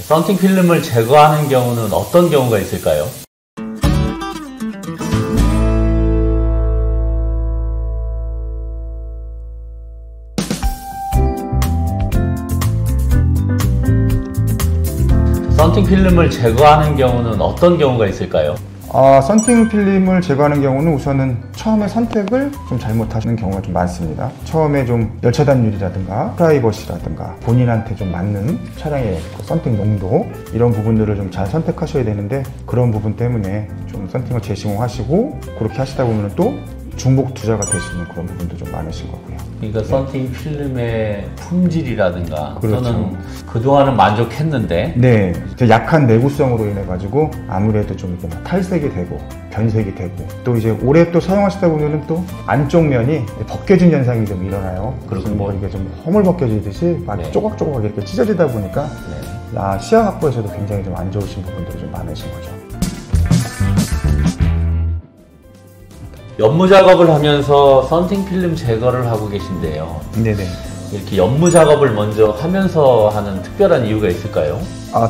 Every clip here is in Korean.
썬팅 필름을 제거하는 경우는 어떤 경우가 있을까요? 썬팅 필름을 제거하는 경우는 어떤 경우가 있을까요? 썬팅 필름을 제거하는 경우는 우선은 처음에 선택을 좀 잘못하시는 경우가 좀 많습니다. 처음에 좀 열차단율이라든가 프라이버시라든가 본인한테 좀 맞는 차량의 썬팅 농도 이런 부분들을 좀 잘 선택하셔야 되는데, 그런 부분 때문에 좀 썬팅을 재시공하시고 그렇게 하시다 보면 또 중복 투자가 되시는 그런 부분도 좀 많으실 거고요. 그러니까 썬팅 필름의 품질이라든가 그렇죠. 또는 그동안은 만족했는데 네, 약한 내구성으로 인해 가지고 아무래도 좀 이렇게 탈색이 되고 변색이 되고, 또 이제 오래 또 사용하시다 보면은 또 안쪽 면이 벗겨진 현상이 좀 일어나요. 그래서 뭐 이게 좀 허물 벗겨지듯이 막 네. 쪼각쪼각 이렇게 찢어지다 보니까 네. 시야 확보에서도 굉장히 좀 안 좋으신 부분들이 좀 많으신 거죠. 연무 작업을 하면서 썬팅 필름 제거를 하고 계신데요. 네네. 이렇게 연무 작업을 먼저 하면서 하는 특별한 이유가 있을까요?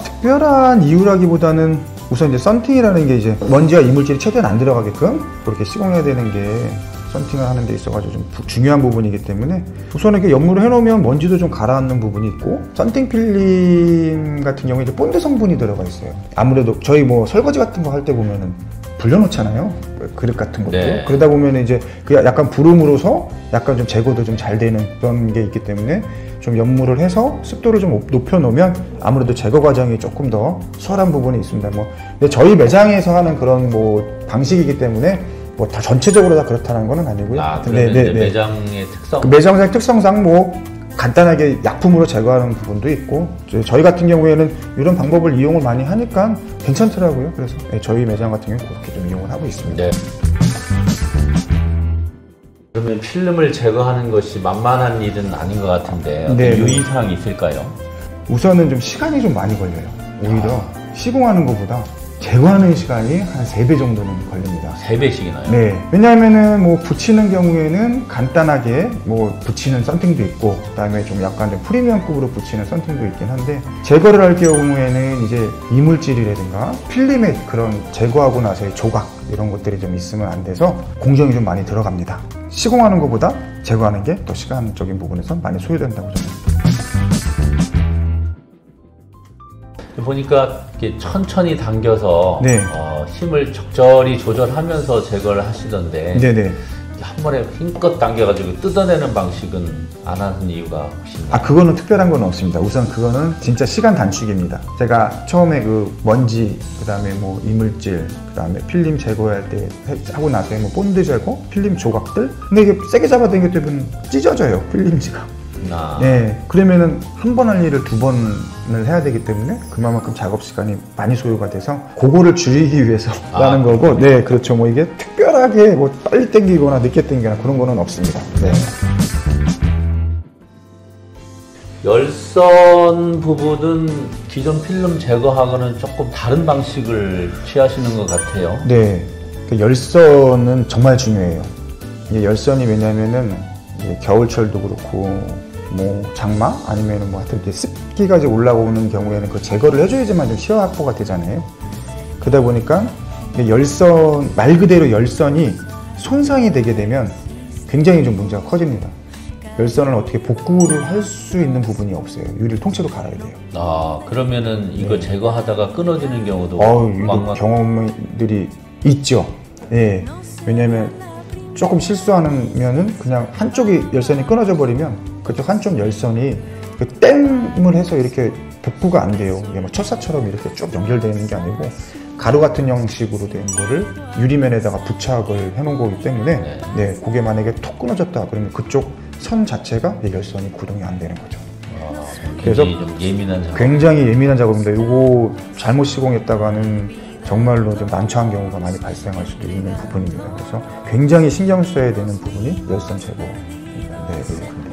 특별한 이유라기보다는 우선 이제 썬팅이라는 게 이제 먼지와 이물질이 최대한 안 들어가게끔 그렇게 시공해야 되는 게 썬팅을 하는 데 있어가지고 좀 중요한 부분이기 때문에 우선 이렇게 연무를 해놓으면 먼지도 좀 가라앉는 부분이 있고, 썬팅 필름 같은 경우에 이제 본드 성분이 들어가 있어요. 아무래도 저희 뭐 설거지 같은 거 할 때 보면은 불려놓잖아요. 그릇 같은 것도. 네. 그러다 보면 이제 그 약간 부름으로서 약간 좀 제거도 좀 잘 되는 그런 게 있기 때문에 좀 연무를 해서 습도를 좀 높여 놓으면 아무래도 제거 과정이 조금 더 수월한 부분이 있습니다. 근데 저희 매장에서 하는 그런 뭐 방식이기 때문에 뭐 다 전체적으로 다 그렇다는 건 아니고요. 그러면 이제 매장의 특성? 그 매장의 특성상 뭐 간단하게 약품으로 제거하는 부분도 있고, 저희 같은 경우에는 이런 방법을 이용을 많이 하니까 괜찮더라고요. 그래서 저희 매장 같은 경우는 그렇게 좀 이용을 하고 있습니다. 네. 그러면 필름을 제거하는 것이 만만한 일은 아닌 것 같은데 어떤 네. 유의사항이 있을까요? 우선은 좀 시간이 좀 많이 걸려요. 오히려 시공하는 것보다 제거하는 시간이 한 3배 정도는 걸립니다. 3배씩이나요? 네. 왜냐하면은 뭐 붙이는 경우에는 간단하게 뭐 붙이는 썬팅도 있고, 그 다음에 좀 약간 좀 프리미엄급으로 붙이는 썬팅도 있긴 한데, 제거를 할 경우에는 이제 이물질이라든가 필름의 그런 제거하고 나서의 조각 이런 것들이 좀 있으면 안 돼서 공정이 좀 많이 들어갑니다. 시공하는 것보다 제거하는 게 더 시간적인 부분에서 많이 소요된다고 저는. 보니까 이렇게 천천히 당겨서 네. 힘을 적절히 조절하면서 제거를 하시던데 네네. 한 번에 힘껏 당겨가지고 뜯어내는 방식은 안 하는 이유가 혹시 있나요? 그거는 특별한 건 없습니다. 우선 그거는 진짜 시간 단축입니다. 제가 처음에 그 먼지, 그 다음에 뭐 이물질, 그 다음에 필름 제거할 때 하고 나서 뭐 본드 제거, 필름 조각들. 근데 이게 세게 잡아당길 때는 찢어져요, 필름지가. 네, 그러면은 한 번 할 일을 2번을 해야 되기 때문에 그만큼 작업 시간이 많이 소요가 돼서 그거를 줄이기 위해서라는 거고, 네, 그렇죠. 뭐 이게 특별하게 뭐 빨리 당기거나 늦게 당기거나 그런 거는 없습니다. 네. 열선 부분은 기존 필름 제거하고는 조금 다른 방식을 취하시는 것 같아요. 네, 그 열선은 정말 중요해요. 이게 열선이 왜냐면은 겨울철도 그렇고 뭐 장마 아니면은 뭐 하여튼 이렇게 습기가 이제 올라오는 경우에는 그 제거를 해줘야지만 좀 시야 확보가 되잖아요. 그러다 보니까 열선, 말 그대로 열선이 손상이 되게 되면 굉장히 좀 문제가 커집니다. 열선을 어떻게 복구를 할 수 있는 부분이 없어요. 유리를 통째로 갈아야 돼요. 그러면은 이거 제거하다가 끊어지는 경우도 이거 경험들이 있죠. 네, 왜냐면 조금 실수하면은 그냥 한쪽이 열선이 끊어져 버리면 그쪽 한쪽 열선이 그 댐을 해서 이렇게 복구가 안 돼요. 이게 뭐 철사처럼 이렇게 쭉 연결되어 있는 게 아니고 가루 같은 형식으로 된 거를 유리면에다가 부착을 해놓은 거기 때문에 네, 그게 만약에 톡 끊어졌다 그러면 그쪽 선 자체가 열선이 구동이 안 되는 거죠. 그래서 좀 예민한 작업. 굉장히 예민한 작업입니다. 이거 잘못 시공했다가는 정말로 좀 난처한 경우가 많이 발생할 수도 있는 부분입니다. 그래서 굉장히 신경 써야 되는 부분이 열선 제거입니다.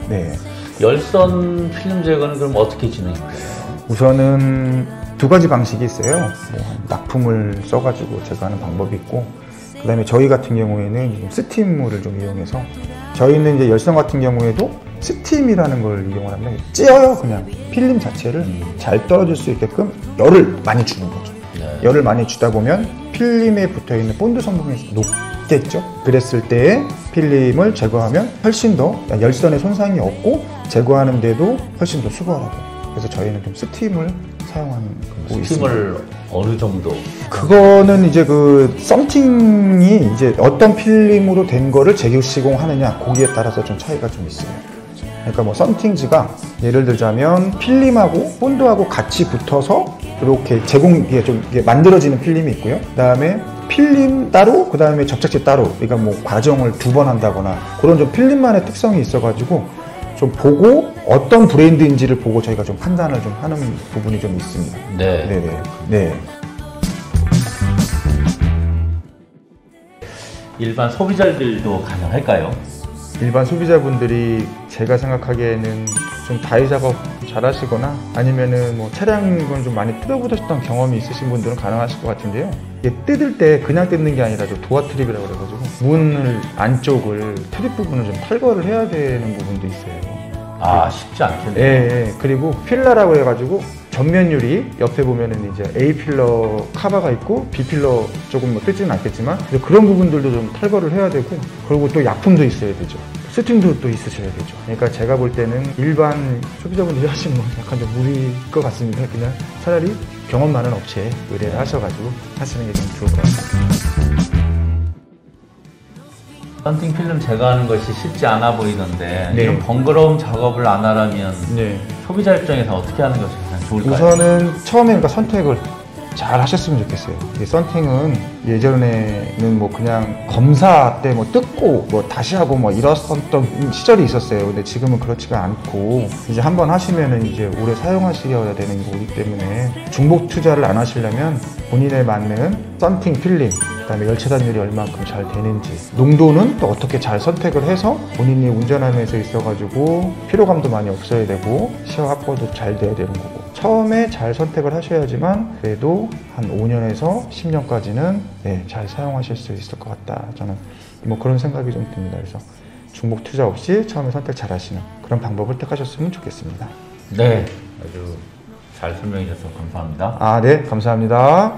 네. 열선 필름 제거는 그럼 어떻게 진행해요? 우선은 2가지 방식이 있어요. 뭐 납품을 써가지고 제거하는 방법이 있고, 그 다음에 저희 같은 경우에는 스팀물을 좀 이용해서, 저희는 이제 열선 같은 경우에도 스팀이라는 걸 이용을 하면 찌어요. 그냥 필름 자체를 잘 떨어질 수 있게끔 열을 많이 주는 거죠. 네. 열을 많이 주다 보면 필름에 붙어있는 본드 성분이 높겠죠. 그랬을 때 필름을 제거하면 훨씬 더 열선에 손상이 없고 제거하는데도 훨씬 더 수월하고. 그래서 저희는 좀 스팀을 사용하고 있습니다. 스팀을 어느 정도? 그거는 이제 그 썬팅이 이제 어떤 필름으로 된 거를 재시공하느냐 거기에 따라서 좀 차이가 좀 있어요. 그러니까 뭐 썬팅지가 예를 들자면 필름하고 본드하고 같이 붙어서 이렇게 이게 좀 이게 만들어지는 필름이 있고요. 그다음에 필름 따로, 그다음에 접착제 따로. 그러니까 뭐 과정을 2번 한다거나 그런 좀 필름만의 특성이 있어가지고 좀 보고 어떤 브랜드인지를 보고 저희가 좀 판단을 좀 하는 부분이 좀 있습니다. 네. 네네. 네. 일반 소비자들도 가능할까요? 일반 소비자분들이 제가 생각하기에는 좀 다이 작업 잘 하시거나 아니면은 뭐 차량을 좀 많이 뜯어보셨던 경험이 있으신 분들은 가능하실 것 같은데요. 이게 뜯을 때 그냥 뜯는 게 아니라 좀 도어 트립이라고 그래가지고 문을 안쪽을 트립 부분을 좀 탈거를 해야 되는 부분도 있어요. 아, 쉽지 않겠네요. 예. 그리고 필러라고 해가지고 전면 유리 옆에 보면은 이제 A 필러 카바가 있고 B 필러 조금 뭐 뜯지는 않겠지만 그런 부분들도 좀 탈거를 해야 되고, 그리고 또 약품도 있어야 되죠. 스팀도 또 있으셔야 되죠. 그러니까 제가 볼 때는 일반 소비자분들이 하시는 건 약간 좀 무리일 것 같습니다. 그냥 차라리 경험 많은 업체에 의뢰를 하셔가지고 하시는 게 좀 좋을 것 같습니다. 썬팅 필름 제거하는 것이 쉽지 않아 보이던데 네. 이런 번거로운 작업을 안 하려면 네. 소비자 입장에서 어떻게 하는 것이 가장 좋을까요? 우선은 처음에 그러니까 선택을 잘 하셨으면 좋겠어요. 이 썬팅은 예전에는 뭐 그냥 검사 때 뭐 뜯고 뭐 다시 하고 뭐 이랬었던 시절이 있었어요. 근데 지금은 그렇지가 않고 이제 한번 하시면은 이제 오래 사용하셔야 되는 거기 때문에 중복 투자를 안 하시려면 본인에 맞는 썬팅 필름, 그다음에 열차단율이 얼만큼 잘 되는지, 농도는 또 어떻게 잘 선택을 해서 본인이 운전하면서 있어가지고 피로감도 많이 없어야 되고 시야 확보도 잘 돼야 되는 거고, 처음에 잘 선택을 하셔야지만 그래도 한 5년에서 10년까지는 잘 사용하실 수 있을 것 같다. 저는 뭐 그런 생각이 좀 듭니다. 그래서 중복 투자 없이 처음에 선택 잘 하시는 그런 방법을 택하셨으면 좋겠습니다. 네, 아주 잘 설명해 주셔서 감사합니다. 네, 감사합니다.